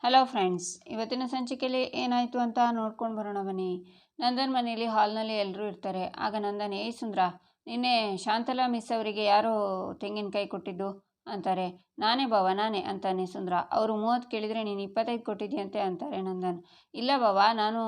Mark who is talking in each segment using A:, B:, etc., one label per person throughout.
A: Hello friends, ಇವತ್ತಿನ ಸಂಚಿಕೆಯಲ್ಲಿ ಏನಾಯಿತು ಅಂತ ನೋಡ್ಕೊಂಡು ಬರೋಣ ಬನ್ನಿ. ನಂದನ್ ಮನೆಯಲ್ಲಿ ಹಾಲ್ನಲ್ಲಿ ಎಲ್ಲರೂ ಇರ್ತಾರೆ. ಆಗ ನಂದನ್, ಏಯ್ ಸುಂದ್ರ, ನಿನ್ನೆ ಶಾಂತಲಾ ಮಿಸ್ ಅವರಿಗೆ ಯಾರೋ ತೆಂಗಿನಕಾಯಿ ಕೊಟ್ಟಿದ್ದು ಅಂತಾರೆ. ನಾನೇ ಬಾವ, ನಾನೇ ಅಂತಾನೆ ಸುಂದ್ರ. ಅವರು 30 ಕೇಳಿದರೆ ನೀನು 25 ಕೊಟ್ಟಿದ್ದೀಯಂತೆ ಅಂತಾರೆ ನಂದನ್. ಇಲ್ಲ ಬಾವ, ನಾನು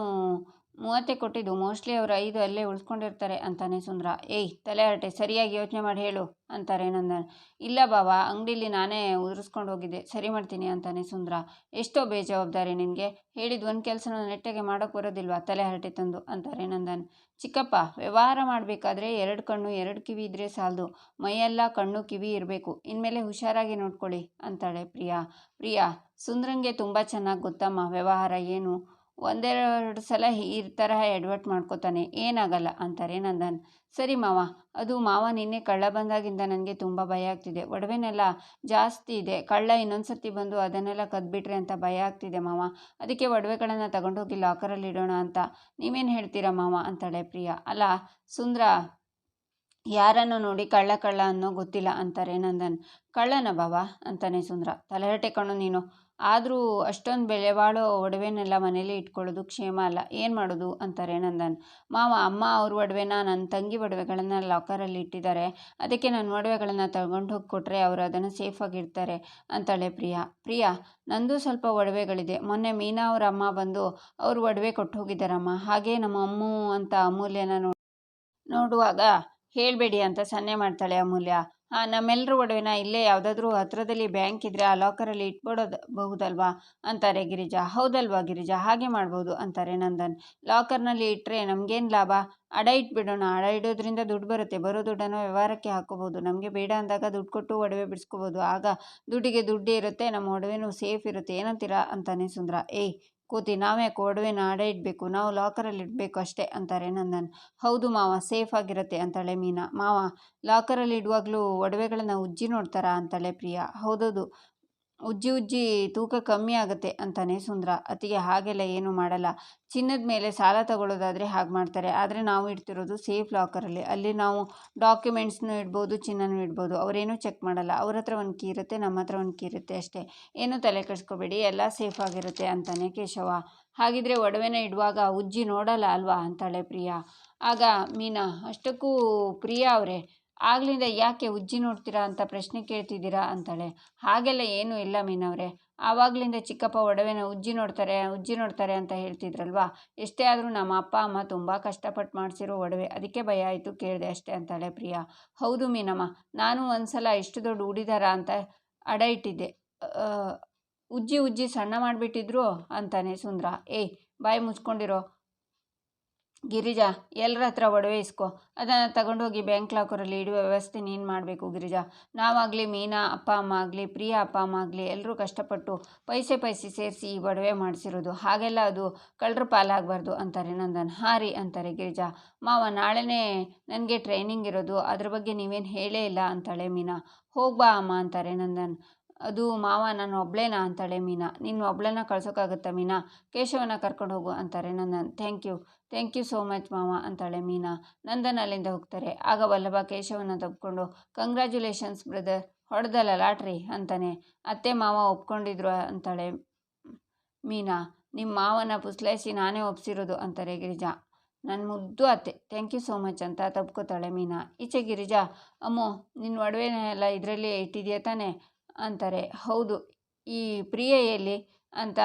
A: 30 ಕೊಟ್ಟಿದ್ದು, ಮೋಸ್ಟ್ಲಿ ಅವರು 5 ಅಲ್ಲೇ ಉಳಿಸ್ಕೊಂಡಿರ್ತಾರೆ ಅಂತಾನೆ ಸುಂದ್ರ. ಏಯ್ ತಲೆ ಹರಟೆ, ಸರಿಯಾಗಿ ಯೋಚನೆ ಮಾಡಿ ಹೇಳು ಅಂತಾರೆ ನಂದನ್. ಇಲ್ಲ ಬಾವ, ಅಂಗಡಿಲಿ ನಾನೇ ಉದುರಿಸ್ಕೊಂಡು ಹೋಗಿದ್ದೆ, ಸರಿ ಮಾಡ್ತೀನಿ ಅಂತಾನೆ ಸುಂದ್ರ. ಎಷ್ಟೋ ಬೇಜವಾಬ್ದಾರಿ ನಿನಗೆ, ಹೇಳಿದ ಒಂದು ಕೆಲಸನ ನೆಟ್ಟಗೆ ಮಾಡೋಕ್ಕೆ ಬರೋದಿಲ್ವಾ ತಲೆ ಹರಟೆ ತಂದು ಅಂತಾರೆ ನಂದನ್. ಚಿಕ್ಕಪ್ಪ, ವ್ಯವಹಾರ ಮಾಡಬೇಕಾದ್ರೆ 2 ಕಣ್ಣು 2 ಕಿವಿ ಇದ್ರೆ ಸಾಲದು, ಮೈಯೆಲ್ಲ ಕಣ್ಣು ಕಿವಿ ಇರಬೇಕು. ಇನ್ಮೇಲೆ ಹುಷಾರಾಗಿ ನೋಡ್ಕೊಳ್ಳಿ ಅಂತಾಳೆ ಪ್ರಿಯಾ. ಸುಂದ್ರಂಗೆ ತುಂಬ ಚೆನ್ನಾಗಿ ಗೊತ್ತಮ್ಮ ವ್ಯವಹಾರ ಏನು. ಒಂದೆರಡು ಸಲ ಈ ತರಹ ಎಡವಟ್ ಮಾಡ್ಕೋತಾನೆ, ಏನಾಗಲ್ಲ ಅಂತಾರೆ ನಂದನ್. ಸರಿ ಮಾವ, ಅದು ಮಾವ ನಿನ್ನೆ ಕಳ್ಳ ಬಂದಾಗಿಂದ ನನಗೆ ತುಂಬ ಭಯ ಆಗ್ತಿದೆ. ಒಡವೆನೆಲ್ಲ ಜಾಸ್ತಿ ಇದೆ, ಕಳ್ಳ ಇನ್ನೊಂದ್ಸತಿ ಬಂದು ಅದನ್ನೆಲ್ಲ ಕದ್ಬಿಟ್ರೆ ಅಂತ ಭಯ ಆಗ್ತಿದೆ ಮಾವ. ಅದಕ್ಕೆ ಒಡವೆಗಳನ್ನು ತಗೊಂಡೋಗಿ ಲಾಕರಲ್ಲಿ ಇಡೋಣ ಅಂತ. ನೀವೇನು ಹೇಳ್ತೀರಾ ಮಾವ ಅಂತಾಳೆ ಪ್ರಿಯಾ. ಅಲ್ಲ ಸುಂದ್ರ, ಯಾರನ್ನು ನೋಡಿ ಕಳ್ಳ ಅನ್ನೋ ಗೊತ್ತಿಲ್ಲ ಅಂತಾರೆ ನಂದನ್. ಕಳ್ಳನ ಬಾವ ಅಂತಾನೆ ಸುಂದ್ರ. ತಲೆಹರಟೆ ಕಣ್ಣು ನೀನು. ಆದರೂ ಅಷ್ಟೊಂದು ಬೆಲೆ ಬಾಳೋ ಒಡವೆನೆಲ್ಲ ಮನೇಲಿ ಇಟ್ಕೊಳ್ಳೋದು ಕ್ಷೇಮ ಅಲ್ಲ, ಏನು ಮಾಡೋದು ಅಂತಾರೆ ನಂದನ್. ಮಾವ, ಅಮ್ಮ ಅವ್ರ ಒಡವೆನ ನನ್ನ ತಂಗಿ ಒಡವೆಗಳನ್ನು ಲಾಕರಲ್ಲಿ ಇಟ್ಟಿದ್ದಾರೆ. ಅದಕ್ಕೆ ನನ್ನ ಒಡವೆಗಳನ್ನು ತಗೊಂಡು ಹೋಗಿ ಕೊಟ್ಟರೆ ಅವರು ಅದನ್ನು ಸೇಫಾಗಿರ್ತಾರೆ ಅಂತಾಳೆ ಪ್ರಿಯಾ. ನಂದು ಸ್ವಲ್ಪ ಒಡವೆಗಳಿದೆ. ಮೊನ್ನೆ ಮೀನಾ ಅವ್ರ ಅಮ್ಮ ಬಂದು ಅವ್ರ ಒಡವೆ ಕೊಟ್ಟು ಹೋಗಿದ್ದಾರಮ್ಮ. ಹಾಗೆ ನಮ್ಮ ಅಮ್ಮು ಅಂತ ಅಮೂಲ್ಯನ ನೋಡುವಾಗ ಹೇಳಬೇಡಿ ಅಂತ ಸನ್ನೆ ಮಾಡ್ತಾಳೆ ಅಮೂಲ್ಯ. ನಮ್ಮೆಲ್ಲರ ಒಡವೆನ ಇಲ್ಲೇ ಯಾವುದಾದ್ರೂ ಹತ್ರದಲ್ಲಿ ಬ್ಯಾಂಕ್ ಇದ್ದರೆ ಆ ಲಾಕರಲ್ಲಿ ಇಟ್ಬಿಡಬಹುದಲ್ವಾ ಅಂತಾರೆ ಗಿರಿಜಾ. ಹೌದಲ್ವಾ ಗಿರಿಜಾ, ಹಾಗೆ ಮಾಡ್ಬೋದು ಅಂತಾರೆ ನಂದನ್. ಲಾಕರ್ನಲ್ಲಿ ಇಟ್ಟರೆ ನಮಗೇನು ಲಾಭ? ಅಡ ಇಟ್ಬಿಡೋಣ. ಅಡ ಇಡೋದ್ರಿಂದ ದುಡ್ಡು ಬರುತ್ತೆ. ಬರೋ ದುಡ್ಡನ್ನು ವ್ಯವಹಾರಕ್ಕೆ ಹಾಕೋಬೋದು. ನಮಗೆ ಬೇಡ ಅಂದಾಗ ದುಡ್ಡು ಕೊಟ್ಟು ಒಡವೆ ಬಿಡಿಸ್ಕೋಬೋದು. ಆಗ ದುಡ್ಡಿಗೆ ದುಡ್ಡೇ ಇರುತ್ತೆ, ನಮ್ಮ ಒಡವೆನೂ ಸೇಫ್ ಇರುತ್ತೆ. ಏನಂತೀರಾ ಅಂತಾನೆ ಸುಂದ್ರ. ಏಯ್ ಕೂತಿ, ನಾವ್ಯಾಕೆ ಒಡವೆನ ಅಡ ಇಡಬೇಕು, ನಾವು ಲಾಕರಲ್ಲಿ ಇಡಬೇಕು ಅಷ್ಟೇ ಅಂತಾರೆ ನಂದನ್. ಹೌದು ಮಾವ, ಸೇಫ್ ಆಗಿರುತ್ತೆ ಅಂತಾಳೆ ಮೀನಾ. ಮಾವ, ಲಾಕರಲ್ಲಿ ಇಡುವಾಗಲೂ ಒಡವೆಗಳನ್ನು ಉಜ್ಜಿ ನೋಡ್ತಾರಾ ಅಂತಾಳೆ ಪ್ರಿಯಾ. ಹೌದೌದು, ಉಜ್ಜಿ ತೂಕ ಕಮ್ಮಿ ಆಗುತ್ತೆ ಅಂತಾನೆ ಸುಂದ್ರ. ಅತಿಗೆ ಹಾಗೆಲ್ಲ ಏನೂ ಮಾಡಲ್ಲ. ಚಿನ್ನದ ಮೇಲೆ ಸಾಲ ತಗೊಳ್ಳೋದಾದರೆ ಹಾಗೆ ಮಾಡ್ತಾರೆ. ಆದರೆ ನಾವು ಇಡ್ತಿರೋದು ಸೇಫ್ ಲಾಕರಲ್ಲಿ. ಅಲ್ಲಿ ನಾವು ಡಾಕ್ಯುಮೆಂಟ್ಸ್ನೂ ಇಡ್ಬೋದು, ಚಿನ್ನನೂ ಇಡ್ಬೋದು. ಅವರೇನೂ ಚೆಕ್ ಮಾಡಲ್ಲ. ಅವ್ರ ಹತ್ರ ಒಂದು ಕೀ ಇರುತ್ತೆ, ನಮ್ಮ ಹತ್ರ ಒಂದು ಕೀ ಇರುತ್ತೆ ಅಷ್ಟೇ. ಏನೂ ತಲೆ ಕೆಡಿಸ್ಕೋಬೇಡಿ, ಎಲ್ಲ ಸೇಫ್ ಆಗಿರುತ್ತೆ ಅಂತಾನೆ ಕೇಶವ. ಹಾಗಿದ್ರೆ ಒಡವೆನ ಇಡುವಾಗ ಉಜ್ಜಿ ನೋಡಲ್ಲ ಅಲ್ವಾ ಅಂತಾಳೆ ಪ್ರಿಯಾ. ಆಗ ಮೀನಾ, ಅಷ್ಟಕ್ಕೂ ಪ್ರಿಯಾ ಅವರೇ, ಆಗ್ಲಿಂದ ಯಾಕೆ ಉಜ್ಜಿ ನೋಡ್ತೀರಾ ಅಂತ ಪ್ರಶ್ನೆ ಕೇಳ್ತಿದ್ದೀರಾ ಅಂತಾಳೆ. ಹಾಗೆಲ್ಲ ಏನೂ ಇಲ್ಲ ಮೀನವ್ರೆ, ಆವಾಗಲಿಂದ ಚಿಕ್ಕಪ್ಪ ಒಡವೆನ ಉಜ್ಜಿ ನೋಡ್ತಾರೆ ಅಂತ ಹೇಳ್ತಿದ್ರಲ್ವಾ. ಎಷ್ಟೇ ಆದರೂ ನಮ್ಮ ಅಪ್ಪ ಅಮ್ಮ ತುಂಬ ಕಷ್ಟಪಟ್ಟು ಮಾಡಿಸಿರೋ ಒಡವೆ, ಅದಕ್ಕೆ ಭಯ ಆಯಿತು, ಕೇಳಿದೆ ಅಷ್ಟೇ ಅಂತಾಳೆ ಪ್ರಿಯಾ. ಹೌದು ಮೀನಮ್ಮ, ನಾನು ಒಂದ್ಸಲ ಇಷ್ಟು ದೊಡ್ಡ ಉಡಿದಾರ ಅಂತ ಅಡ ಇಟ್ಟಿದ್ದೆ. ಉಜ್ಜಿ ಸಣ್ಣ ಮಾಡಿಬಿಟ್ಟಿದ್ರು ಅಂತಾನೆ ಸುಂದ್ರ. ಏಯ್ ಬಾಯಿ ಮುಚ್ಕೊಂಡಿರೋ. ಗಿರಿಜಾ, ಎಲ್ಲರ ಹತ್ರ ಒಡವೆ ಇಸ್ಕೊ, ಅದನ್ನು ತಗೊಂಡೋಗಿ ಬ್ಯಾಂಕ್ ಲಾಕರಲ್ಲಿ ಇಡುವ ವ್ಯವಸ್ಥೆ ನೀನು ಮಾಡಬೇಕು ಗಿರಿಜಾ. ನಾವಾಗಲಿ, ಮೀನಾ ಅಪ್ಪ ಅಮ್ಮ ಆಗಲಿ, ಪ್ರಿಯಾ ಅಪ್ಪ ಅಮ್ಮ ಆಗಲಿ ಎಲ್ಲರೂ ಕಷ್ಟಪಟ್ಟು ಪೈಸೆ ಸೇರಿಸಿ ಈ ಒಡವೆ ಮಾಡಿಸಿರೋದು. ಹಾಗೆಲ್ಲ ಅದು ಕಳ್ಳರ ಪಾಲಾಗಬಾರ್ದು ಅಂತಾರೆ ನಂದನ್. ಹಾಂ ರೀ ಅಂತಾರೆ ಗಿರಿಜಾ. ಮಾವ, ನಾಳೆನೇ ನನಗೆ ಟ್ರೈನಿಂಗ್ ಇರೋದು, ಅದ್ರ ಬಗ್ಗೆ ನೀವೇನು ಹೇಳೇ ಇಲ್ಲ ಅಂತಾಳೆ ಮೀನಾ. ಹೋಗ್ಬಾ ಅಮ್ಮ ಅಂತಾರೆ ನಂದನ್. ಅದು ಮಾವ, ನಾನು ಒಬ್ಳೇನಾ ಅಂತಾಳೆ ಮೀನಾ. ನೀನು ಒಬ್ಳನ್ನ ಕಳ್ಸೋಕ್ಕಾಗುತ್ತಾ ಮೀನಾ? ಕೇಶವನ ಕರ್ಕೊಂಡು ಹೋಗು ಅಂತಾರೆ Nandan. Thank you so much ಮಾವ ಅಂತಾಳೆ ಮೀನಾ. ನಂದನ್ ಅಲ್ಲಿಂದ ಹೋಗ್ತಾರೆ. ಆಗ ವಲ್ಲಭ ಕೇಶವನ ತಪ್ಪಿಕೊಂಡು, ಕಂಗ್ರ್ಯಾಚುಲೇಷನ್ಸ್ ಬ್ರದರ್, ಹೊಡೆದಲ್ಲ ಲಾಟ್ರಿ ಅಂತಾನೆ. ಅತ್ತೆ ಮಾವ ಒಪ್ಕೊಂಡಿದ್ರು ಅಂತಾಳೆ ಮೀನಾ. ನಿಮ್ಮ ಮಾವನ ಪುಸ್ಲೈಸಿ ನಾನೇ ಒಪ್ಸಿರೋದು ಅಂತಾರೆ ಗಿರಿಜಾ. ನನ್ನ ಮುದ್ದು ಅತ್ತೆ, ಥ್ಯಾಂಕ್ ಯು ಸೋ ಮಚ್ ಅಂತ ತಪ್ಕೋತಾಳೆ ಮೀನಾ. ಈಚೆ ಗಿರಿಜಾ, ಅಮ್ಮೋ ನಿನ್ನ ಒಡವೆನೆಲ್ಲ ಇದರಲ್ಲಿ ಇಟ್ಟಿದೆಯಾ ತಾನೆ ಅಂತಾರೆ. ಹೌದು, ಈ ಪ್ರಿಯೆ ಎಲ್ಲಿ ಅಂತ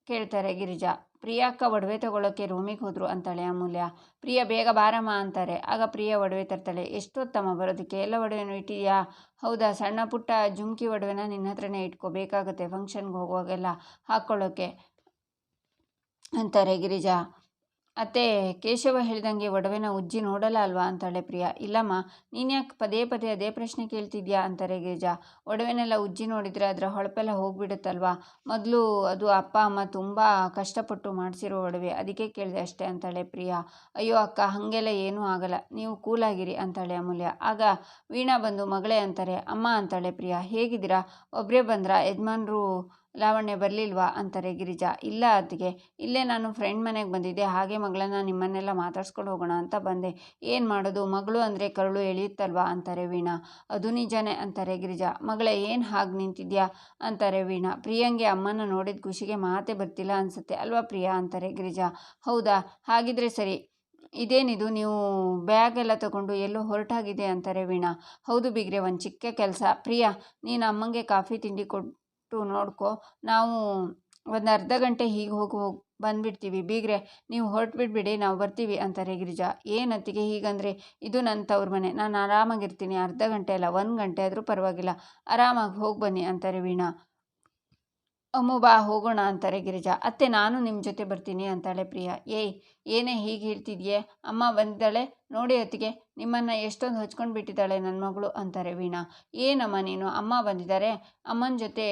A: ಕೇಳ್ತಾರೆ ಗಿರಿಜಾ. ಪ್ರಿಯಾಕ್ಕ ಒಡವೆ ತಗೊಳ್ಳೋಕ್ಕೆ ರೂಮಿಗೆ ಹೋದ್ರು ಅಂತಾಳೆ ಅಮೂಲ್ಯ. ಪ್ರಿಯಾ, ಬೇಗ ಬಾರಮ್ಮ ಅಂತಾರೆ. ಆಗ ಪ್ರಿಯಾ ಒಡವೆ ತರ್ತಾಳೆ. ಎಷ್ಟೊತ್ತಮ್ಮ ಬರೋದಕ್ಕೆ? ಎಲ್ಲ ಒಡವೆನೂ ಇಟ್ಟಿದೆಯಾ? ಹೌದಾ, ಸಣ್ಣ ಪುಟ್ಟ ಜುಮ್ಕಿ ಒಡವೆನ ನಿನ್ನ ಹತ್ರನೇ ಇಟ್ಕೋ, ಬೇಕಾಗುತ್ತೆ ಫಂಕ್ಷನ್ಗೆ ಹೋಗುವಾಗೆಲ್ಲ ಹಾಕ್ಕೊಳ್ಳೋಕ್ಕೆ ಅಂತಾರೆ ಗಿರಿಜಾ. ಅತ್ತೆ, ಕೇಶವ ಹೇಳ್ದಂಗೆ ಒಡವೆನ ಉಜ್ಜಿ ನೋಡಲ್ಲ ಅಲ್ವಾ ಅಂತಾಳೆ ಪ್ರಿಯಾ. ಇಲ್ಲಮ್ಮ, ನೀನ್ಯಾಕೆ ಪದೇ ಅದೇ ಪ್ರಶ್ನೆ ಕೇಳ್ತಿದ್ಯಾ ಅಂತಾರೆ ಗಿರಿಜಾ. ಒಡವೆನೆಲ್ಲ ಉಜ್ಜಿ ನೋಡಿದರೆ ಅದರ ಹೊಳಪೆಲ್ಲ ಹೋಗ್ಬಿಡುತ್ತಲ್ವಾ. ಮೊದಲು ಅದು ಅಪ್ಪ ಅಮ್ಮ ತುಂಬ ಕಷ್ಟಪಟ್ಟು ಮಾಡಿಸಿರೋ ಒಡವೆ, ಅದಕ್ಕೆ ಕೇಳಿದೆ ಅಷ್ಟೇ ಅಂತಾಳೆ ಪ್ರಿಯಾ. ಅಯ್ಯೋ ಅಕ್ಕ, ಹಾಗೆಲ್ಲ ಏನೂ ಆಗಲ್ಲ, ನೀವು ಕೂಲಾಗಿರಿ ಅಂತಾಳೆ ಅಮೂಲ್ಯ. ಆಗ ವೀಣಾ ಬಂದು, ಮಗಳೇ ಅಂತಾರೆ. ಅಮ್ಮ ಅಂತಾಳೆ ಪ್ರಿಯಾ. ಹೇಗಿದ್ದೀರಾ? ಒಬ್ಬರೇ ಬಂದ್ರಾ? ಯಜಮಾನ್ರು ಲಾವಣ್ಯ ಬರಲಿಲ್ವಾ ಅಂತಾರೆ ಗಿರಿಜಾ. ಇಲ್ಲ ಅತ್ತಿಗೆ, ಇಲ್ಲೇ ನಾನು ಫ್ರೆಂಡ್ ಮನೆಗೆ ಬಂದಿದ್ದೆ, ಹಾಗೆ ಮಗಳನ್ನ ನಿಮ್ಮನ್ನೆಲ್ಲ ಮಾತಾಡ್ಸ್ಕೊಂಡು ಹೋಗೋಣ ಅಂತ ಬಂದೆ. ಏನು ಮಾಡೋದು, ಮಗಳು ಅಂದರೆ ಕರುಳು ಎಳೆಯುತ್ತಲ್ವಾ ಅಂತಾರೆ ವೀಣಾ. ಅದು ನಿಜಾನೇ ಅಂತಾರೆ ಗಿರಿಜಾ. ಮಗಳೇ, ಏನು ಹಾಗೆ ನಿಂತಿದ್ಯಾ ಅಂತಾರೆ ವೀಣಾ. ಪ್ರಿಯಂಗೆ ಅಮ್ಮನ ನೋಡಿದ ಖುಷಿಗೆ ಮಾತೇ ಬರ್ತಿಲ್ಲ ಅನ್ಸುತ್ತೆ ಅಲ್ವಾ ಪ್ರಿಯಾ ಅಂತಾರೆ ಗಿರಿಜಾ. ಹೌದಾ, ಹಾಗಿದ್ರೆ ಸರಿ. ಇದೇನಿದು, ನೀವು ಬ್ಯಾಗ್ ಎಲ್ಲ ತಗೊಂಡು ಎಲ್ಲೋ ಹೊರಟಾಗಿದೆ ಅಂತಾರೆ ವೀಣಾ. ಹೌದು ಬಿಗ್ರೆ, ಒಂದು ಚಿಕ್ಕ ಕೆಲಸ. ಪ್ರಿಯಾ, ನೀನು ಅಮ್ಮಂಗೆ ಕಾಫಿ ತಿಂಡಿ ಕೊಟ್ಟು ನೋಡ್ಕೊ, ನಾವು ಒಂದು ಅರ್ಧ ಗಂಟೆ ಹೀಗೆ ಹೋಗಿ ಬಂದುಬಿಡ್ತೀವಿ. ಬೀಗ್ರೆ, ನೀವು ಹೊರಟುಬಿಡ್ಬಿಡಿ, ನಾವು ಬರ್ತೀವಿ ಅಂತಾರೆ ಗಿರಿಜಾ. ಏನತ್ತಿಗೆ ಹೀಗಂದರೆ, ಇದು ನನ್ನ ತವ್ರ ಮನೆ, ನಾನು ಆರಾಮಾಗಿರ್ತೀನಿ. ಅರ್ಧ ಗಂಟೆ ಅಲ್ಲ, 1 ಗಂಟೆ ಆದರೂ ಪರವಾಗಿಲ್ಲ, ಆರಾಮಾಗಿ ಹೋಗಿ ಬನ್ನಿ ಅಂತಾರೆ ವೀಣಾ. ಅಮ್ಮು ಬಾ ಹೋಗೋಣ ಅಂತಾರೆ ಗಿರಿಜಾ. ಅತ್ತೆ, ನಾನು ನಿಮ್ಮ ಜೊತೆ ಬರ್ತೀನಿ ಅಂತಾಳೆ ಪ್ರಿಯಾ. ಏನೇ ಹೀಗೆ ಹೇಳ್ತಿದ್ಯೆ, ಅಮ್ಮ ಬಂದಿದ್ದಾಳೆ ನೋಡಿ ಅತ್ತಿಗೆ, ನಿಮ್ಮನ್ನು ಎಷ್ಟೊಂದು ಹಚ್ಕೊಂಡು ಬಿಟ್ಟಿದ್ದಾಳೆ ನನ್ನ ಮಗಳು ಅಂತಾರೆ ವೀಣಾ. ಏನಮ್ಮ ನೀನು, ಅಮ್ಮ ಬಂದಿದ್ದಾರೆ, ಅಮ್ಮನ ಜೊತೆ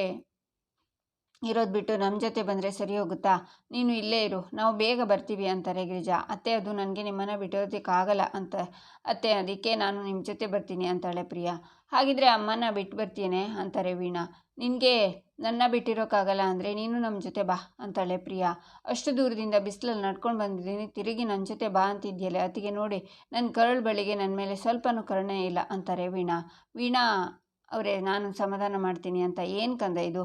A: ಇರೋದು ಬಿಟ್ಟು ನಮ್ಮ ಜೊತೆ ಬಂದರೆ ಸರಿ ಹೋಗುತ್ತಾ? ನೀನು ಇಲ್ಲೇ ಇರು, ನಾವು ಬೇಗ ಬರ್ತೀವಿ ಅಂತಾರೆ ಗಿರಿಜಾ. ಅತ್ತೆ, ಅದು ನನಗೆ ನಿಮ್ಮನ್ನು ಬಿಟ್ಟೋದಕ್ಕಾಗಲ್ಲ ಅಂತ ಅತ್ತೆ, ಅದಕ್ಕೆ ನಾನು ನಿಮ್ಮ ಜೊತೆ ಬರ್ತೀನಿ ಅಂತಾಳೆ ಪ್ರಿಯಾ. ಹಾಗಿದ್ರೆ ಅಮ್ಮನ ಬಿಟ್ಟು ಬರ್ತೀನಿ ಅಂತಾರೆ ವೀಣಾ. ನಿನಗೆ ನನ್ನ ಬಿಟ್ಟಿರೋಕ್ಕಾಗಲ್ಲ ಅಂದರೆ ನೀನು ನಮ್ಮ ಜೊತೆ ಬಾ ಅಂತಾಳೆ ಪ್ರಿಯಾ. ಅಷ್ಟು ದೂರದಿಂದ ಬಿಸಿಲಲ್ಲಿ ನಡ್ಕೊಂಡು ಬಂದಿದ್ದೀನಿ, ತಿರುಗಿ ನನ್ನ ಜೊತೆ ಬಾ ಅಂತಿದ್ಯಲ್ಲ ಅತ್ತಿಗೆ, ನೋಡಿ ನನ್ನ ಕರುಳು ಬಳಿಗೆ ನನ್ನ ಮೇಲೆ ಸ್ವಲ್ಪನೂ ಕರುಣೆ ಇಲ್ಲ ಅಂತಾರೆ ವೀಣಾ. ವೀಣಾ ಅವರೇ, ನಾನು ಸಮಾಧಾನ ಮಾಡ್ತೀನಿ ಅಂತ. ಏನು ಕಂದ ಇದು,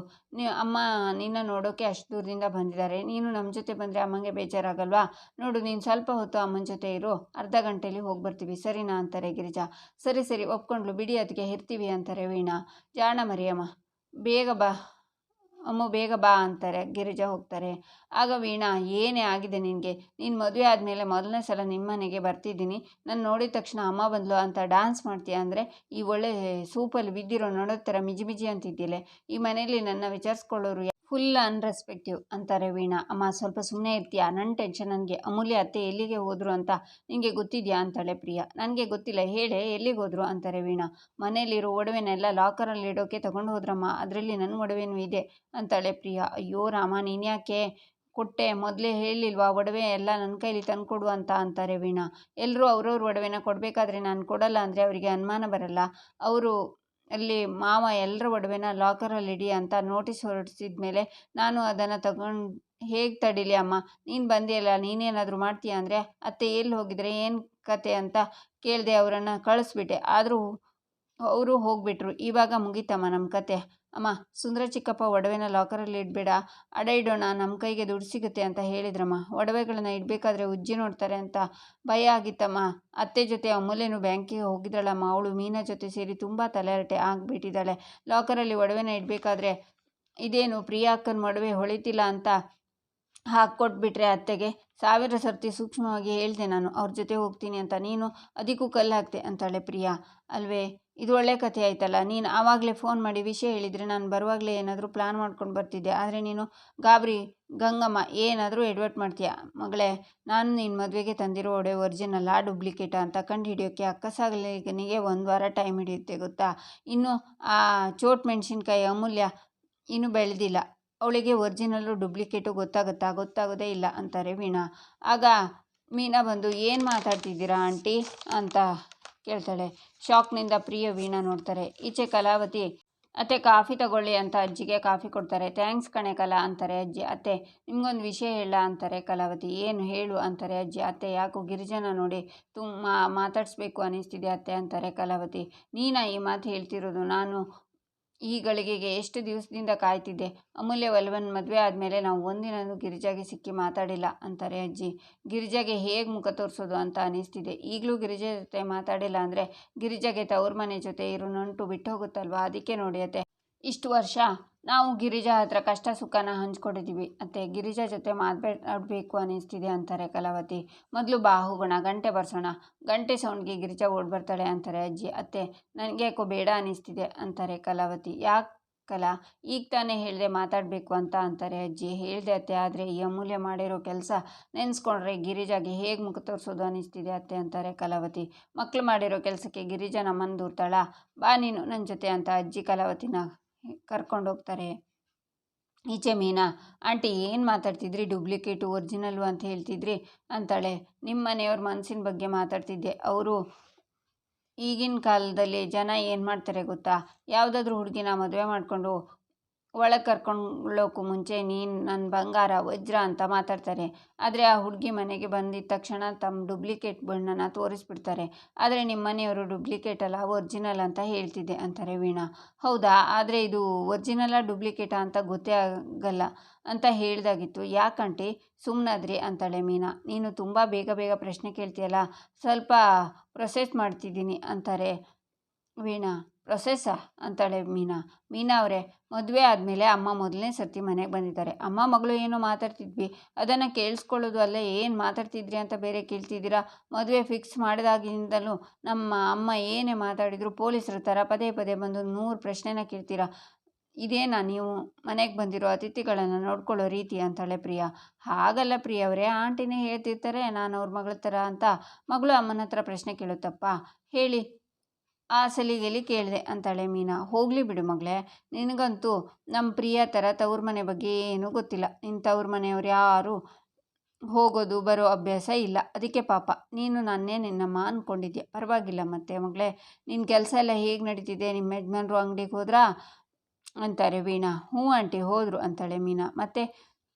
A: ಅಮ್ಮ ನಿನ್ನ ನೋಡೋಕೆ ಅಷ್ಟು ದೂರದಿಂದ ಬಂದಿದ್ದಾರೆ, ನೀನು ನಮ್ಮ ಜೊತೆ ಬಂದರೆ ಅಮ್ಮಂಗೆ ಬೇಜಾರಾಗಲ್ವಾ? ನೋಡು, ನೀನು ಸ್ವಲ್ಪ ಹೊತ್ತು ಅಮ್ಮನ ಜೊತೆ ಇರು, ಅರ್ಧ ಗಂಟೆಯಲ್ಲಿ ಹೋಗಿ ಬರ್ತೀವಿ, ಸರಿನಾ ಅಂತಾರೆ ಗಿರಿಜಾ. ಸರಿ ಸರಿ ಒಪ್ಕೊಂಡ್ಲು ಬಿಡಿ ಅದಕ್ಕೆ, ಇರ್ತೀವಿ ಅಂತಾರೆ ವೀಣಾ. ಜಾಣ ಮರಿಯಮ್ಮ, ಬೇಗ ಬಾ ಅಮ್ಮ, ಬೇಗ ಬಾ ಅಂತಾರೆ ಗಿರಿಜಾ. ಹೋಗ್ತಾರೆ. ಆಗ ವೀಣಾ, ಏನೇ ಆಗಿದೆ ನಿನಗೆ, ನೀನು ಮದುವೆ ಆದಮೇಲೆ ಮೊದಲನೇ ಸಲ ನಿಮ್ಮ ಮನೆಗೆ ಬರ್ತಿದ್ದೀನಿ, ನಾನು ನೋಡಿದ ತಕ್ಷಣ ಅಮ್ಮ ಬಂದ್ಲು ಅಂತ ಡ್ಯಾನ್ಸ್ ಮಾಡ್ತೀಯ ಅಂದರೆ, ಈ ಒಳ್ಳೆ ಸೂಪಲ್ಲಿ ಬಿದ್ದಿರೋ ನೋಡೋ ಥರ ಮಿಜಿ ಮಿಜಿ ಅಂತಿದ್ದಿಲ್ಲ. ಈ ಮನೆಯಲ್ಲಿ ನನ್ನ ವಿಚಾರಿಸ್ಕೊಳ್ಳೋರು ಫುಲ್ ಅನ್ರೆಸ್ಪೆಕ್ಟಿವ್ ಅಂತಾರೆ ವೀಣಾ. ಅಮ್ಮ, ಸ್ವಲ್ಪ ಸುಮ್ಮನೆ ಇರ್ತೀಯಾ, ನನ್ನ ಟೆನ್ಷನ್ ನನಗೆ. ಅಮೂಲ್ಯ ಅತ್ತೆ ಎಲ್ಲಿಗೆ ಹೋದರು ಅಂತ ನಿನಗೆ ಗೊತ್ತಿದೆಯಾ ಅಂತಾಳೆ ಪ್ರಿಯಾ. ನನಗೆ ಗೊತ್ತಿಲ್ಲ, ಹೇಳೆ ಎಲ್ಲಿಗೆ ಹೋದರು ಅಂತಾರೆ ವೀಣಾ. ಮನೇಲಿರೋ ಒಡವೆನೆಲ್ಲ ಲಾಕರಲ್ಲಿ ಇಡೋಕೆ ತಗೊಂಡು ಹೋದ್ರಮ್ಮ, ಅದರಲ್ಲಿ ನನ್ನ ಒಡವೆನೂ ಇದೆ ಅಂತಾಳೆ ಪ್ರಿಯಾ. ಅಯ್ಯೋ ರಾಮ, ನೀನ್ಯಾಕೆ ಕೊಟ್ಟೆ, ಮೊದಲೇ ಹೇಳಿಲ್ವಾ ಒಡವೆ ಎಲ್ಲ ನನ್ನ ಕೈಲಿ ತಂದುಕೊಡು ಅಂತ ಅಂತಾರೆ ವೀಣಾ. ಎಲ್ಲರೂ ಅವ್ರವ್ರ ಒಡವೆನ ಕೊಡಬೇಕಾದ್ರೆ ನಾನು ಕೊಡಲ್ಲ ಅಂದರೆ ಅವರಿಗೆ ಅನುಮಾನ ಬರಲ್ಲ. ಅವರು ಅಲ್ಲಿ ಮಾವ ಎಲ್ಲರ ಒಡವೆನ ಲಾಕರಲ್ಲಿ ಇಡಿ ಅಂತ ನೋಟಿಸ್ ಹೊರಡಿಸಿದ ಮೇಲೆ ನಾನು ಅದನ್ನು ತಗೊಂಡು ಹೇಗೆ ತಡೀಲಿ ಅಮ್ಮ? ನೀನು ಬಂದಿಯಲ್ಲ, ನೀನೇನಾದರೂ ಮಾಡ್ತೀಯ ಅಂದರೆ, ಅತ್ತೆ ಎಲ್ಲಿ ಹೋಗಿದ್ರೆ, ಏನು ಕತೆ ಅಂತ ಕೇಳಿದೆ, ಅವರನ್ನು ಕಳಿಸ್ಬಿಟ್ಟೆ, ಆದರೂ ಅವರು ಹೋಗ್ಬಿಟ್ರು. ಇವಾಗ ಮುಗೀತಮ್ಮ ನಮ್ಮ ಕತೆ. ಅಮ್ಮ, ಸುಂದರ ಚಿಕ್ಕಪ್ಪ ಒಡವೆನ ಲಾಕರಲ್ಲಿ ಇಡಬೇಡ, ಅಡ ಇಡೋಣ, ನಮ್ಮ ಕೈಗೆ ದುಡ್ಡು ಸಿಗುತ್ತೆ ಅಂತ ಹೇಳಿದ್ರಮ್ಮ. ಒಡವೆಗಳನ್ನ ಇಡಬೇಕಾದ್ರೆ ಉಜ್ಜಿ ನೋಡ್ತಾರೆ ಅಂತ ಭಯ ಆಗಿತ್ತಮ್ಮ. ಅತ್ತೆ ಜೊತೆ ಅಮೂಲ್ಯನು ಬ್ಯಾಂಕಿಗೆ ಹೋಗಿದ್ದಾಳಮ್ಮ, ಅವಳು ಮೀನಾ ಜೊತೆ ಸೇರಿ ತುಂಬ ತಲೆಹರಟೆ ಆಗಿಬಿಟ್ಟಿದ್ದಾಳೆ. ಲಾಕರಲ್ಲಿ ಒಡವೆನ ಇಡಬೇಕಾದ್ರೆ ಇದೇನು ಪ್ರಿಯಾ ಅಕ್ಕನ ಒಡವೆ ಹೊಳಿತಿಲ್ಲ ಅಂತ ಹಾಕ್ಕೊಟ್ಬಿಟ್ರೆ ಅತ್ತೆಗೆ 1000 ಸರ್ತಿ ಸೂಕ್ಷ್ಮವಾಗಿ ಹೇಳಿದೆ ನಾನು ಅವ್ರ ಜೊತೆ ಹೋಗ್ತೀನಿ ಅಂತ, ನೀನು ಅದಕ್ಕೂ ಕಲ್ಲು ಹಾಕ್ತೆ ಅಂತಾಳೆ ಪ್ರಿಯಾ. ಅಲ್ವೇ, ಇದು ಒಳ್ಳೆ ಕಥೆ ಆಯ್ತಲ್ಲ, ನೀನು ಆವಾಗಲೇ ಫೋನ್ ಮಾಡಿ ವಿಷಯ ಹೇಳಿದರೆ ನಾನು ಬರುವಾಗಲೇ ಏನಾದರೂ ಪ್ಲ್ಯಾನ್ ಮಾಡ್ಕೊಂಡು ಬರ್ತಿದ್ದೆ, ಆದರೆ ನೀನು ಗಾಬರಿ ಗಂಗಮ್ಮ ಏನಾದರೂ ಎಡ್ವರ್ಟ್ ಮಾಡ್ತೀಯ. ಮಗಳೇ, ನಾನು ನಿನ್ನ ಮದುವೆಗೆ ತಂದಿರೋ ಒಡವೆ ಒರಿಜಿನಲ್ಲ ಡೂಪ್ಲಿಕೇಟಾ ಅಂತ ಕಂಡು ಹಿಡಿಯೋಕ್ಕೆ ಅಕ್ಕಸಾಗಲಿಗನಿಗೆ 1 ವಾರ ಟೈಮ್ ಹಿಡಿಯುತ್ತೆ ಗೊತ್ತಾ. ಇನ್ನು ಆ ಚೋಟ್ ಮೆಣಸಿನ್ಕಾಯಿ ಅಮೂಲ್ಯ ಇನ್ನೂ ಬೆಳೆದಿಲ್ಲ, ಅವಳಿಗೆ ಒರಿಜಿನಲ್ಲು ಡೂಪ್ಲಿಕೇಟು ಗೊತ್ತಾಗೋದೇ ಇಲ್ಲ ಅಂತಾರೆ ವೀಣಾ. ಆಗ ಮೀನಾ ಬಂದು, ಏನು ಮಾತಾಡ್ತಿದ್ದೀರಾ ಆಂಟಿ ಅಂತ ಕೇಳ್ತಾಳೆ. ಶಾಕ್ನಿಂದ ಪ್ರಿಯ ವೀಣಾ ನೋಡ್ತಾರೆ. ಈಚೆ ಕಲಾವತಿ, ಅತ್ತೆ ಕಾಫಿ ತಗೊಳ್ಳಿ ಅಂತ ಅಜ್ಜಿಗೆ ಕಾಫಿ ಕೊಡ್ತಾರೆ. ಥ್ಯಾಂಕ್ಸ್ ಕಣೆ ಕಲಾ ಅಂತಾರೆ ಅಜ್ಜಿ. ಅತ್ತೆ, ನಿಮ್ಗೊಂದು ವಿಷಯ ಹೇಳ ಅಂತಾರೆ ಕಲಾವತಿ. ಏನು ಹೇಳು ಅಂತಾರೆ ಅಜ್ಜಿ. ಅತ್ತೆ, ಯಾಕೋ ಗಿರಿಜನ ನೋಡಿ ಮಾತಾಡಿಸ್ಬೇಕು ಅನ್ನಿಸ್ತಿದೆ ಅತ್ತೆ ಅಂತಾರೆ ಕಲಾವತಿ. ನೀನಾ ಈ ಮಾತು ಹೇಳ್ತಿರೋದು? ನಾನು ಈ ಗಳಿಗೆಗೆ ಎಷ್ಟು ದಿವಸದಿಂದ ಕಾಯ್ತಿದ್ದೆ. ಅಮೂಲ್ಯ ವಲ್ವನ್ ಮದುವೆ ಆದಮೇಲೆ ನಾವು ಒಂದಿನೂ ಗಿರಿಜಾಗೆ ಸಿಕ್ಕಿ ಮಾತಾಡಿಲ್ಲ ಅಂತಾರೆ ಅಜ್ಜಿ. ಗಿರಿಜಾಗೆ ಹೇಗೆ ಮುಖ ತೋರಿಸೋದು ಅಂತ ಅನ್ನಿಸ್ತಿದೆ. ಈಗಲೂ ಗಿರಿಜಾ ಜೊತೆ ಮಾತಾಡಿಲ್ಲ ಅಂದರೆ ಗಿರಿಜಾಗೆ ತವ್ರ ಮನೆ ಜೊತೆ ಇರೋ ನಂಟು ಬಿಟ್ಟು ಹೋಗುತ್ತಲ್ವ. ಅದಕ್ಕೆ ನೋಡಿ ಅತ್ತೆ, ಇಷ್ಟು ವರ್ಷ ನಾವು ಗಿರಿಜಾ ಹತ್ರ ಕಷ್ಟ ಸುಖನ ಹಂಚ್ಕೊಂಡಿದ್ದೀವಿ ಅತ್ತೆ. ಗಿರಿಜಾ ಜೊತೆ ಮಾತಾಡಬೇಕು ಅನ್ನಿಸ್ತಿದೆ ಅಂತಾರೆ ಕಲಾವತಿ. ಮೊದಲು ಬಾ ಹೋಗೋಣ, ಗಂಟೆ ಬರ್ಸೋಣ. ಗಂಟೆ ಸೌಂಡ್ಗೆ ಗಿರಿಜಾ ಓಡ್ ಬರ್ತಾಳೆ ಅಂತಾರೆ ಅಜ್ಜಿ. ಅತ್ತೆ, ನನಗೆ ಯಾಕೋ ಬೇಡ ಅನ್ನಿಸ್ತಿದೆ ಅಂತಾರೆ ಕಲಾವತಿ. ಯಾಕೆ ಕಲಾ, ಈಗ ತಾನೇ ಹೇಳಿದೆ ಮಾತಾಡಬೇಕು ಅಂತ ಅಂತಾರೆ ಅಜ್ಜಿ. ಹೇಳಿದೆ ಅತ್ತೆ, ಆದರೆ ಈ ಅಮೂಲ್ಯ ಮಾಡಿರೋ ಕೆಲಸ ನೆನೆಸ್ಕೊಂಡ್ರೆ ಗಿರಿಜಾಗೆ ಹೇಗೆ ಮುಖ ತೋರಿಸೋದು ಅನ್ನಿಸ್ತಿದೆ ಅತ್ತೆ ಅಂತಾರೆ ಕಲಾವತಿ. ಮಕ್ಕಳು ಮಾಡಿರೋ ಕೆಲಸಕ್ಕೆ ಗಿರಿಜಾ ನಮ್ಮನ್ನು ದೂರ್ತಾಳ? ಬಾ ನೀನು ನನ್ನ ಜೊತೆ ಅಂತ ಅಜ್ಜಿ ಕಲಾವತಿನ ಕರ್ಕೊಂಡೋಗ್ತಾರೆ. ಈಚೆ ಮೀನಾ, ಆಂಟಿ ಏನು ಮಾತಾಡ್ತಿದ್ರಿ, ಡೂಪ್ಲಿಕೇಟು ಒರಿಜಿನಲ್ಲು ಅಂತ ಹೇಳ್ತಿದ್ರಿ ಅಂತಾಳೆ. ನಿಮ್ಮ ಮನೆಯವ್ರ ಮನಸ್ಸಿನ ಬಗ್ಗೆ ಮಾತಾಡ್ತಿದ್ದೆ. ಅವರು ಈಗಿನ ಕಾಲದಲ್ಲಿ ಜನ ಏನು ಮಾಡ್ತಾರೆ ಗೊತ್ತಾ, ಯಾವುದಾದ್ರೂ ಹುಡುಗಿನ ಮದುವೆ ಮಾಡಿಕೊಂಡು ಒಳಗೆ ಕರ್ಕೊಂಡೋಕ್ಕೂ ಮುಂಚೆ ನೀನು ನನ್ನ ಬಂಗಾರ ವಜ್ರ ಅಂತ ಮಾತಾಡ್ತಾರೆ. ಆದರೆ ಆ ಹುಡುಗಿ ಮನೆಗೆ ಬಂದಿದ್ದ ತಕ್ಷಣ ತಮ್ಮ ಡೂಪ್ಲಿಕೇಟ್ ಬಣ್ಣನ ತೋರಿಸ್ಬಿಡ್ತಾರೆ. ಆದರೆ ನಿಮ್ಮ ಮನೆಯವರು ಡೂಪ್ಲಿಕೇಟ್ ಅಲ್ಲ ಒರಿಜಿನಲ್ ಅಂತ ಹೇಳ್ತಿದ್ದೆ ಅಂತಾರೆ ವೀಣಾ. ಹೌದಾ, ಆದರೆ ಇದು ಒರಿಜಿನಲ್ಲ ಡೂಪ್ಲಿಕೇಟಾ ಅಂತ ಗೊತ್ತೇ ಆಗಲ್ಲ ಅಂತ ಹೇಳ್ದಾಗಿತ್ತು. ಯಾಕಂಟಿ ಸುಮ್ಮನಾದ್ರಿ ಅಂತಾಳೆ ಮೀನಾ. ನೀನು ತುಂಬ ಬೇಗ ಬೇಗ ಪ್ರಶ್ನೆ ಕೇಳ್ತೀಯಲ್ಲ, ಸ್ವಲ್ಪ ಪ್ರೊಸೆಸ್ ಮಾಡ್ತಿದ್ದೀನಿ ಅಂತಾರೆ ವೀಣಾ. ಪ್ರೊಸೆಸ್ಸಾ ಅಂತಾಳೆ ಮೀನಾ ಅವರೇ, ಮದುವೆ ಆದಮೇಲೆ ಅಮ್ಮ ಮೊದಲನೇ ಸರ್ತಿ ಮನೆಗೆ ಬಂದಿದ್ದಾರೆ. ಅಮ್ಮ ಮಗಳು ಏನೋ ಮಾತಾಡ್ತಿದ್ವಿ, ಅದನ್ನು ಕೇಳಿಸ್ಕೊಳ್ಳೋದು ಅಲ್ಲೇ ಏನು ಮಾತಾಡ್ತಿದ್ರಿ ಅಂತ ಬೇರೆ ಕೇಳ್ತಿದ್ದೀರಾ? ಮದುವೆ ಫಿಕ್ಸ್ ಮಾಡಿದಾಗಿಂದಲೂ ನಮ್ಮ ಅಮ್ಮ ಏನೇ ಮಾತಾಡಿದ್ರು ಪೊಲೀಸರ ಥರ ಪದೇ ಪದೇ ಬಂದು 100 ಪ್ರಶ್ನೆನ ಕೇಳ್ತೀರಾ? ಇದೇನಾ ನೀವು ಮನೆಗೆ ಬಂದಿರೋ ಅತಿಥಿಗಳನ್ನು ನೋಡ್ಕೊಳ್ಳೋ ರೀತಿ ಅಂತಾಳೆ ಪ್ರಿಯಾ. ಹಾಗಲ್ಲ ಪ್ರಿಯ ಅವರೇ, ಆಂಟಿನೇ ಹೇಳ್ತಿರ್ತಾರೆ ನಾನು ಅವ್ರ ಮಗಳ ಥರ ಅಂತ. ಮಗಳು ಅಮ್ಮನ ಹತ್ರ ಪ್ರಶ್ನೆ ಕೇಳುತ್ತಪ್ಪ, ಹೇಳಿ ಆ ಸಲಿಗೆಲಿ ಕೇಳಿದೆ ಅಂತಾಳೆ ಮೀನಾ. ಹೋಗಲಿ ಬಿಡು ಮಗಳೇ, ನಿನಗಂತೂ ನಮ್ಮ ಪ್ರಿಯ ಥರ ತವ್ರ ಮನೆ ಬಗ್ಗೆ ಏನೂ ಗೊತ್ತಿಲ್ಲ. ನಿನ್ನ ತವ್ರ ಮನೆಯವ್ರು ಯಾರು ಹೋಗೋದು ಬರೋ ಅಭ್ಯಾಸ ಇಲ್ಲ. ಅದಕ್ಕೆ ಪಾಪ ನೀನು ನನ್ನೇ ನಿನ್ನಮ್ಮ ಅಂದ್ಕೊಂಡಿದ್ಯಾ. ಪರವಾಗಿಲ್ಲ ಮತ್ತೆ ಮಗಳೇ, ನಿನ್ನ ಕೆಲಸ ಎಲ್ಲ ಹೇಗೆ ನಡೀತಿದೆ? ನಿಮ್ಮ ಯಜಮಾನ್ರು ಅಂಗಡಿಗೆ ಹೋದ್ರಾ ಅಂತಾರೆ ವೀಣಾ. ಹ್ಞೂ ಆಂಟಿ ಹೋದರು ಅಂತಾಳೆ ಮೀನಾ. ಮತ್ತೆ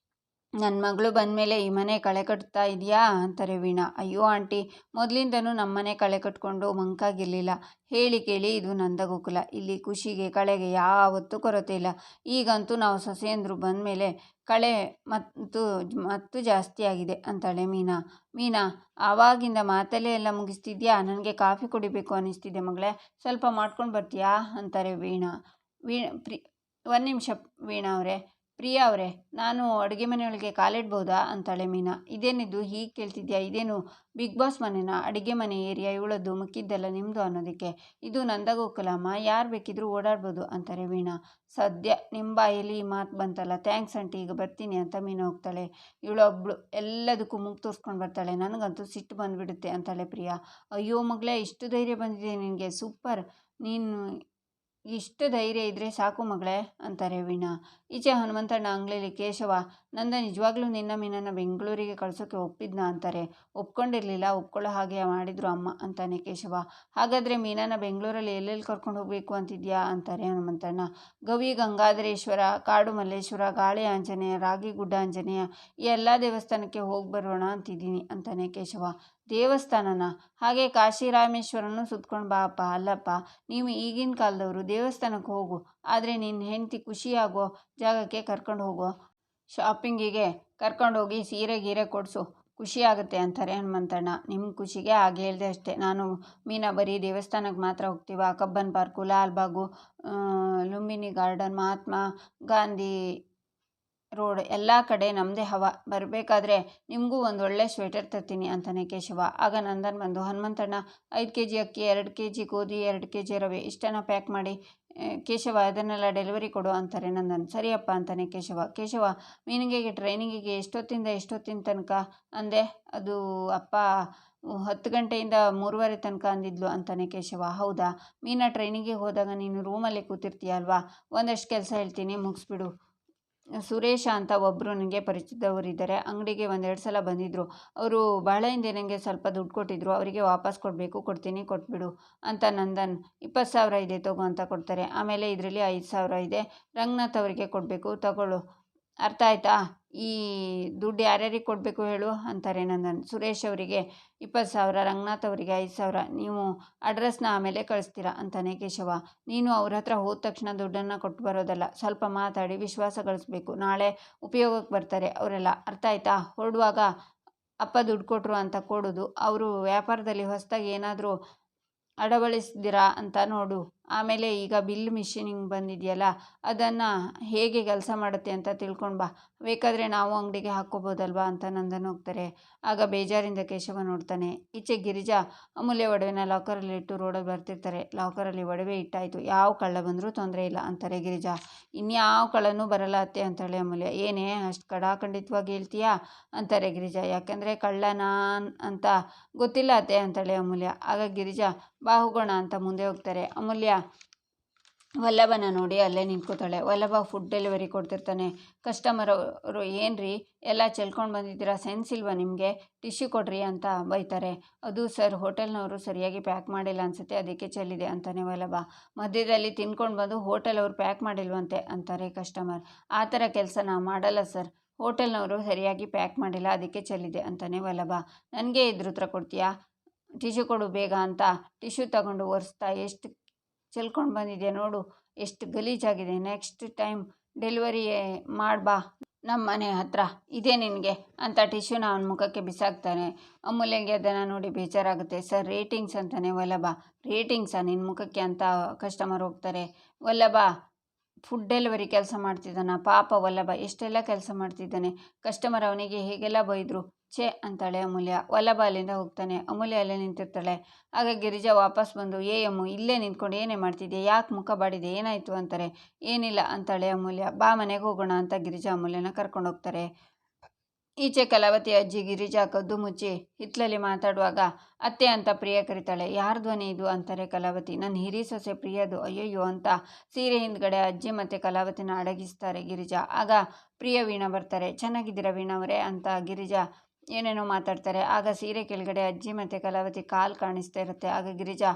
A: ನನ್ನ ಮಗಳು ಬಂದಮೇಲೆ ಈ ಮನೆ ಕಳೆ ಕಟ್ತಾ ಇದೆಯಾ ಅಂತಾರೆ ವೀಣಾ. ಅಯ್ಯೋ ಆಂಟಿ, ಮೊದಲಿಂದನೂ ನಮ್ಮ ಮನೆ ಕಳೆ ಕಟ್ಕೊಂಡು ಮಂಕಾಗಿರಲಿಲ್ಲ. ಹೇಳಿ ಕೇಳಿ ಇದು ನಂದಗೋಕುಲ. ಇಲ್ಲಿ ಖುಷಿಗೆ ಕಳೆಗೆ ಯಾವತ್ತೂ ಕೊರತೆ ಇಲ್ಲ. ಈಗಂತೂ ನಾವು ಸೊಸೆಯಂದರು ಬಂದಮೇಲೆ ಕಳೆ ಮತ್ತು ಜಾಸ್ತಿ ಆಗಿದೆ ಅಂತಾಳೆ ಮೀನಾ. ಆವಾಗಿಂದ ಮಾತಲ್ಲೇ ಎಲ್ಲ ಮುಗಿಸ್ತಿದ್ಯಾ? ನನಗೆ ಕಾಫಿ ಕುಡಿಬೇಕು ಅನ್ನಿಸ್ತಿದೆ ಮಗಳೇ, ಸ್ವಲ್ಪ ಮಾಡ್ಕೊಂಡು ಬರ್ತೀಯಾ ಅಂತಾರೆ ವೀಣಾ. ಒಂದು ನಿಮಿಷ ವೀಣಾ ಅವರೇ, ಪ್ರಿಯಾ ಅವರೇ, ನಾನು ಅಡುಗೆ ಮನೆಯೊಳಗೆ ಕಾಲಿಡ್ಬೋದಾ ಅಂತಾಳೆ ಮೀನಾ. ಇದೇನಿದು ಹೀಗೆ ಕೇಳ್ತಿದ್ಯಾ? ಇದೇನು ಬಿಗ್ ಬಾಸ್ ಮನೆನಾ? ಅಡುಗೆ ಮನೆ ಏರಿಯಾ ಇವಳದ್ದು, ಮುಕ್ಕಿದ್ದೆಲ್ಲ ನಿಮ್ಮದು ಅನ್ನೋದಕ್ಕೆ. ಇದು ನಂದಗೋಕುಲಮ್ಮ, ಯಾರು ಬೇಕಿದ್ರೂ ಓಡಾಡ್ಬೋದು ಅಂತಾರೆ ವೀಣಾ. ಸದ್ಯ ನಿಮ್ಮ ಬಾಯಲ್ಲಿ ಈ ಮಾತು ಬಂತಲ್ಲ, ಥ್ಯಾಂಕ್ಸ್ ಆಂಟಿ, ಈಗ ಬರ್ತೀನಿ ಅಂತ ಮೀನಾ ಹೋಗ್ತಾಳೆ. ಇವಳೊಬ್ಳು ಎಲ್ಲದಕ್ಕೂ ಮುಖ ತೋರಿಸ್ಕೊಂಡು ಬರ್ತಾಳೆ. ನನಗಂತೂ ಸಿಟ್ಟು ಬಂದುಬಿಡುತ್ತೆ ಅಂತಾಳೆ ಪ್ರಿಯಾ. ಅಯ್ಯೋ ಮಗಳೇ, ಇಷ್ಟು ಧೈರ್ಯ ಬಂದಿದೆ ನಿನಗೆ, ಸೂಪರ್. ನೀನು ಇಷ್ಟು ಧೈರ್ಯ ಇದ್ದರೆ ಸಾಕು ಮಗಳೇ ಅಂತಾರೆ ವೀಣಾ. ಈಚೆ ಹನುಮಂತಣ್ಣ ಅಂಗ್ಳಲ್ಲಿ ಕೇಶವ, ನಂದ ನಿಜವಾಗ್ಲೂ ನಿನ್ನ ಮೀನನ್ನ ಬೆಂಗಳೂರಿಗೆ ಕಳ್ಸೋಕ್ಕೆ ಒಪ್ಪಿದ್ನಾ ಅಂತಾರೆ. ಒಪ್ಕೊಂಡಿರಲಿಲ್ಲ, ಒಪ್ಕೊಳ್ಳೋ ಹಾಗೆ ಮಾಡಿದ್ರು ಅಮ್ಮ ಅಂತಾನೆ ಕೇಶವ. ಹಾಗಾದರೆ ಮೀನನ್ನ ಬೆಂಗಳೂರಲ್ಲಿ ಎಲ್ಲೆಲ್ಲಿ ಕರ್ಕೊಂಡು ಹೋಗಬೇಕು ಅಂತಿದ್ಯಾ ಅಂತಾರೆ ಹನುಮಂತಣ್ಣ. ಗವಿ ಗಂಗಾಧರೇಶ್ವರ, ಕಾಡು ಮಲ್ಲೇಶ್ವರ, ಗಾಳಿ ಆಂಜನೇಯ, ರಾಗಿಗುಡ್ಡ ಆಂಜನೇಯ, ಈ ಎಲ್ಲ ದೇವಸ್ಥಾನಕ್ಕೆ ಹೋಗಿ ಬರೋಣ ಅಂತಿದ್ದೀನಿ ಅಂತಾನೆ ಕೇಶವ. ದೇವಸ್ಥಾನನ? ಹಾಗೆ ಕಾಶಿ ರಾಮೇಶ್ವರನ್ನು ಸುತ್ಕೊಂಡು ಬಾ ಅಪ್ಪ. ಅಲ್ಲಪ್ಪ, ನೀವು ಈಗಿನ ಕಾಲದವರು, ದೇವಸ್ಥಾನಕ್ಕೆ ಹೋಗು, ಆದರೆ ನಿನ್ನ ಹೆಂಡತಿ ಖುಷಿಯಾಗೋ ಜಾಗಕ್ಕೆ ಕರ್ಕೊಂಡು ಹೋಗೋ. ಶಾಪಿಂಗಿಗೆ ಕರ್ಕೊಂಡೋಗಿ ಸೀರೆ ಗೀರೆ ಕೊಡಿಸು, ಖುಷಿಯಾಗುತ್ತೆ ಅಂತಾರೆ ಹನುಮಂತಣ್ಣ. ನಿಮ್ಮ ಖುಷಿಗೆ ಹಾಗೆ ಹೇಳಿದೆ ಅಷ್ಟೇ. ನಾನು ಮೀನಾ ಬರೀ ದೇವಸ್ಥಾನಕ್ಕೆ ಮಾತ್ರ ಹೋಗ್ತೀವ? Cubbon park, Lalbagh, Lumbini garden, Mahatma Gandhi road ಎಲ್ಲ ಕಡೆ ನಮ್ಮದೇ ಹವಾ. ಬರಬೇಕಾದ್ರೆ ನಿಮಗೂ ಒಂದು ಒಳ್ಳೆ ಸ್ವೆಟರ್ ತರ್ತೀನಿ ಅಂತಾನೆ ಕೇಶವ. ಆಗ ನಂದನ್ ಬಂದು, ಹನುಮಂತಣ್ಣ 5 kg ಅಕ್ಕಿ, 2 kg ಗೋಧಿ, 2 kg ರವೆ ಇಷ್ಟನ್ನು ಪ್ಯಾಕ್ ಮಾಡಿ ಕೇಶವ ಅದನ್ನೆಲ್ಲ ಡೆಲಿವರಿ ಕೊಡು ಅಂತಾರೆ ನಂದನ್. ಸರಿಯಪ್ಪ ಅಂತಾನೆ ಕೇಶವ ಮೀನಿಗೆ ಟ್ರೈನಿಂಗಿಗೆ ಎಷ್ಟೊತ್ತಿಂದ ಎಷ್ಟೊತ್ತಿನ ತನಕ ಅಂದೆ? ಅದು ಅಪ್ಪ 10 ಗಂಟೆಯಿಂದ 3:30 ತನಕ ಅಂದಿದ್ಲು ಅಂತಾನೆ ಕೇಶವ. ಹೌದಾ, ಮೀನಾ ಟ್ರೈನಿಂಗಿಗೆ ಹೋದಾಗ ನೀನು ರೂಮಲ್ಲಿ ಕೂತಿರ್ತೀಯ ಅಲ್ವಾ? ಒಂದಷ್ಟು ಕೆಲಸ ಹೇಳ್ತೀನಿ, ಮುಗಿಸ್ಬಿಡು. ಸುರೇಶ ಅಂತ ಒಬ್ಬರು ನನಗೆ ಪರಿಚಿತವರಿದ್ದಾರೆ. ಅಂಗಡಿಗೆ 1-2 ಸಲ ಬಂದಿದ್ದರು. ಅವರು ಬಹಳ ಹಿಂದೆ ನನಗೆ ಸ್ವಲ್ಪ ದುಡ್ಡು ಕೊಟ್ಟಿದ್ದರು. ಅವರಿಗೆ ವಾಪಸ್ ಕೊಡಬೇಕು. ಕೊಡ್ತೀನಿ, ಕೊಟ್ಬಿಡು ಅಂತ ನಂದನ್. 20,000 ಇದೆ ತಗೋ ಅಂತ ಕೊಡ್ತಾರೆ. ಆಮೇಲೆ ಇದರಲ್ಲಿ 5,000 ಇದೆ, ರಂಗನಾಥ್ ಅವರಿಗೆ ಕೊಡಬೇಕು, ತಗೊಳ್ಳು. ಅರ್ಥ ಆಯ್ತಾ? ಈ ದುಡ್ಡು ಯಾರ್ಯಾರಿಗೆ ಕೊಡಬೇಕು ಹೇಳು ಅಂತಾರೆ ನಂದನ್. ಸುರೇಶ್ ಅವರಿಗೆ 20,000, ರಂಗನಾಥ್ ಅವರಿಗೆ 5,000. ನೀವು ಅಡ್ರೆಸ್ನ ಆಮೇಲೆ ಕಳಿಸ್ತೀರಾ ಅಂತಾನೆ ಕೇಶವ. ನೀನು ಅವ್ರ ಹತ್ರ ಹೋದ ತಕ್ಷಣ ದುಡ್ಡನ್ನು ಕೊಟ್ಟು ಬರೋದಲ್ಲ, ಸ್ವಲ್ಪ ಮಾತಾಡಿ ವಿಶ್ವಾಸ ಗಳಿಸ್ಬೇಕು. ನಾಳೆ ಉಪಯೋಗಕ್ಕೆ ಬರ್ತಾರೆ ಅವರೆಲ್ಲ, ಅರ್ಥ ಆಯ್ತಾ? ಹೊರಡುವಾಗ ಅಪ್ಪ ದುಡ್ಡು ಕೊಟ್ಟರು ಅಂತ ಕೊಡೋದು. ಅವರು ವ್ಯಾಪಾರದಲ್ಲಿ ಹೊಸದಾಗಿ ಏನಾದರೂ ಅಳವಡಿಸಿದ್ದೀರಾ ಅಂತ ನೋಡು. ಆಮೇಲೆ ಈಗ ಬಿಲ್ ಮಿಷಿನಿಂಗ್ ಬಂದಿದೆಯಲ್ಲ, ಅದನ್ನು ಹೇಗೆ ಕೆಲಸ ಮಾಡುತ್ತೆ ಅಂತ ತಿಳ್ಕೊಂಡು ಬಾ. ಬೇಕಾದರೆ ನಾವು ಅಂಗಡಿಗೆ ಹಾಕ್ಕೋಬೋದಲ್ವಾ ಅಂತ ನಂದನ್ ಹೋಗ್ತಾರೆ. ಆಗ ಬೇಜಾರಿಂದ ಕೇಶವ ನೋಡ್ತಾನೆ. ಈಚೆ ಗಿರಿಜಾ ಅಮೂಲ್ಯ ಒಡವೆನ ಲಾಕರಲ್ಲಿ ಇಟ್ಟು ರೋಡಲ್ಲಿ ಬರ್ತಿರ್ತಾರೆ. ಲಾಕರಲ್ಲಿ ಒಡವೆ ಇಟ್ಟಾಯಿತು, ಯಾವ ಕಳ್ಳ ಬಂದರೂ ತೊಂದರೆ ಇಲ್ಲ ಅಂತಾರೆ ಗಿರಿಜಾ. ಇನ್ಯಾವ ಕಳ್ಳನೂ ಬರಲ್ಲ ಅತ್ತೆ ಅಂತಾಳೆ ಅಮೂಲ್ಯ. ಏನೇ ಅಷ್ಟು ಕಡಾಖಂಡಿತವಾಗಿ ಹೇಳ್ತೀಯಾ ಅಂತಾರೆ ಗಿರಿಜಾ. ಯಾಕೆಂದರೆ ಕಳ್ಳನ ಅಂತ ಗೊತ್ತಿಲ್ಲ ಅತ್ತೆ ಅಂತಾಳೆ ಅಮೂಲ್ಯ. ಆಗ ಗಿರಿಜಾ ಬಾ ಹೋಗೋಣ ಅಂತ ಮುಂದೆ ಹೋಗ್ತಾರೆ. ಅಮೂಲ್ಯ ವಲ್ಲಭನ ನೋಡಿ ಅಲ್ಲೇ ನಿಂತ್ಕೋತಾಳೆ. ವಲ್ಲಭ ಫುಡ್ ಡೆಲಿವರಿ ಕೊಡ್ತಿರ್ತಾನೆ. ಕಸ್ಟಮರ್ ಅವರು ಏನು ರೀ ಎಲ್ಲ ಚೆಲ್ಕೊಂಡು ಬಂದಿದ್ದೀರಾ, ಸೆನ್ಸ್ ಇಲ್ವಾ ನಿಮಗೆ, ಟಿಶ್ಯೂ ಕೊಡ್ರಿ ಅಂತ ಬೈತಾರೆ. ಅದು ಸರ್ ಹೋಟೆಲ್ನವರು ಸರಿಯಾಗಿ ಪ್ಯಾಕ್ ಮಾಡಿಲ್ಲ ಅನಿಸುತ್ತೆ, ಅದಕ್ಕೆ ಚೆಲ್ಲಿದೆ ಅಂತಾನೆ ವಲ್ಲಭ. ಮಧ್ಯದಲ್ಲಿ ತಿನ್ಕೊಂಡು ಬಂದು ಹೋಟೆಲ್ ಅವರು ಪ್ಯಾಕ್ ಮಾಡಿಲ್ವಂತೆ ಅಂತಾರೆ ಕಸ್ಟಮರ್. ಆ ಥರ ಕೆಲಸ ನಾವು ಮಾಡಲ್ಲ ಸರ್, ಹೋಟೆಲ್ನವರು ಸರಿಯಾಗಿ ಪ್ಯಾಕ್ ಮಾಡಿಲ್ಲ ಅದಕ್ಕೆ ಚೆಲ್ಲಿದೆ ಅಂತಾನೆ ವಲ್ಲಭ. ನನಗೆ ಇದ್ರ ಉತ್ತರ ಕೊಡ್ತೀಯಾ, ಟಿಶ್ಯೂ ಕೊಡು ಬೇಗ ಅಂತ ಟಿಶ್ಯೂ ತಗೊಂಡು ಒರೆಸ್ತಾ ಎಷ್ಟು ಚೆಲ್ಕೊಂಡು ಬಂದಿದೆ ನೋಡು, ಎಷ್ಟು ಗಲೀಜಾಗಿದೆ, ನೆಕ್ಸ್ಟ್ ಟೈಮ್ ಡೆಲಿವರಿ ಮಾಡ್ಬಾ ನಮ್ಮ ಮನೆ ಹತ್ರ, ಇದೇ ನಿನಗೆ ಅಂತ ಟಿಶ್ಯೂನ ಅವನ ಮುಖಕ್ಕೆ ಬಿಸಾಕ್ತಾನೆ. ಅಮೂಲ್ಯಂಗೆ ಅದನ್ನು ನೋಡಿ ಬೇಜಾರಾಗುತ್ತೆ. ಸರ್ ರೇಟಿಂಗ್ಸ್ ಅಂತಾನೆ ವಲ್ಲಭ. ರೇಟಿಂಗ್ಸಾ ನಿನ್ನ ಮುಖಕ್ಕೆ ಅಂತ ಕಸ್ಟಮರ್ ಹೋಗ್ತಾರೆ. ವಲ್ಲಭ ಫುಡ್ ಡೆಲಿವರಿ ಕೆಲಸ ಮಾಡ್ತಿದ್ದಾನ, ಪಾಪ ವಲ್ಲಭ ಎಷ್ಟೆಲ್ಲ ಕೆಲಸ ಮಾಡ್ತಿದ್ದಾನೆ, ಕಸ್ಟಮರ್ ಅವನಿಗೆ ಹೇಗೆಲ್ಲ ಬೈದರು, ಛೇ ಅಂತಾಳೆ ಅಮೂಲ್ಯ. ವಲ್ಲಭ ಅಲ್ಲಿಂದ ಹೋಗ್ತಾನೆ. ಅಮೂಲ್ಯ ಅಲ್ಲೇ ನಿಂತಿರ್ತಾಳೆ. ಆಗ ಗಿರಿಜಾ ವಾಪಸ್ ಬಂದು, ಅಮ್ಮು ಇಲ್ಲೇ ನಿಂತ್ಕೊಂಡು ಏನೇ ಮಾಡ್ತಿದ್ದೆ, ಯಾಕೆ ಮುಖ ಬಾಡಿದೆ, ಏನಾಯಿತು ಅಂತಾರೆ. ಏನಿಲ್ಲ ಅಂತಾಳೆ ಅಮೂಲ್ಯ. ಬಾ ಮನೆಗೆ ಹೋಗೋಣ ಅಂತ ಗಿರಿಜಾ ಅಮೂಲ್ಯನ ಕರ್ಕೊಂಡು ಹೋಗ್ತಾರೆ. ಈಚೆ ಕಲಾವತಿ ಅಜ್ಜಿ ಗಿರಿಜಾ ಕದ್ದು ಮುಚ್ಚಿ ಹಿತ್ತಲಲ್ಲಿ ಮಾತಾಡುವಾಗ ಅತ್ತೆ ಅಂತ ಪ್ರಿಯ ಕರೀತಾಳೆ. ಯಾರ ಧ್ವನಿ ಇದು ಅಂತಾರೆ ಕಲಾವತಿ. ನನ್ನ ಹಿರಿ ಸೊಸೆ ಪ್ರಿಯದು, ಅಯ್ಯಯ್ಯೋ ಅಂತ ಸೀರೆ ಹಿಂದ್ಗಡೆ ಅಜ್ಜಿ ಮತ್ತು ಕಲಾವತಿನ ಅಡಗಿಸ್ತಾರೆ ಗಿರಿಜಾ. ಆಗ ಪ್ರಿಯ ವೀಣಾ ಬರ್ತಾರೆ. ಚೆನ್ನಾಗಿದ್ದೀರಾ ವೀಣಾ ಅವರೇ ಅಂತ ಗಿರಿಜಾ ಏನೇನೋ ಮಾತಾಡ್ತಾರೆ. ಆಗ ಸೀರೆ ಕೆಳಗಡೆ ಅಜ್ಜಿ ಮತ್ತು ಕಲಾವತಿ ಕಾಲು ಕಾಣಿಸ್ತಾ ಇರುತ್ತೆ. ಆಗ ಗಿರಿಜಾ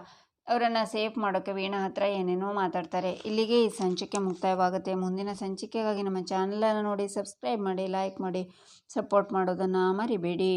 A: ಅವರನ್ನು ಸೇಫ್ ಮಾಡೋಕ್ಕೆ ವೀಣಾ ಹತ್ರ ಏನೇನೋ ಮಾತಾಡ್ತಾರೆ. ಇಲ್ಲಿಗೆ ಈ ಸಂಚಿಕೆ ಮುಕ್ತಾಯವಾಗುತ್ತೆ. ಮುಂದಿನ ಸಂಚಿಕೆಗಾಗಿ ನಮ್ಮ ಚಾನಲನ್ನು ನೋಡಿ, ಸಬ್ಸ್ಕ್ರೈಬ್ ಮಾಡಿ, ಲೈಕ್ ಮಾಡಿ, ಸಪೋರ್ಟ್ ಮಾಡೋದನ್ನು ಮರಿಬೇಡಿ.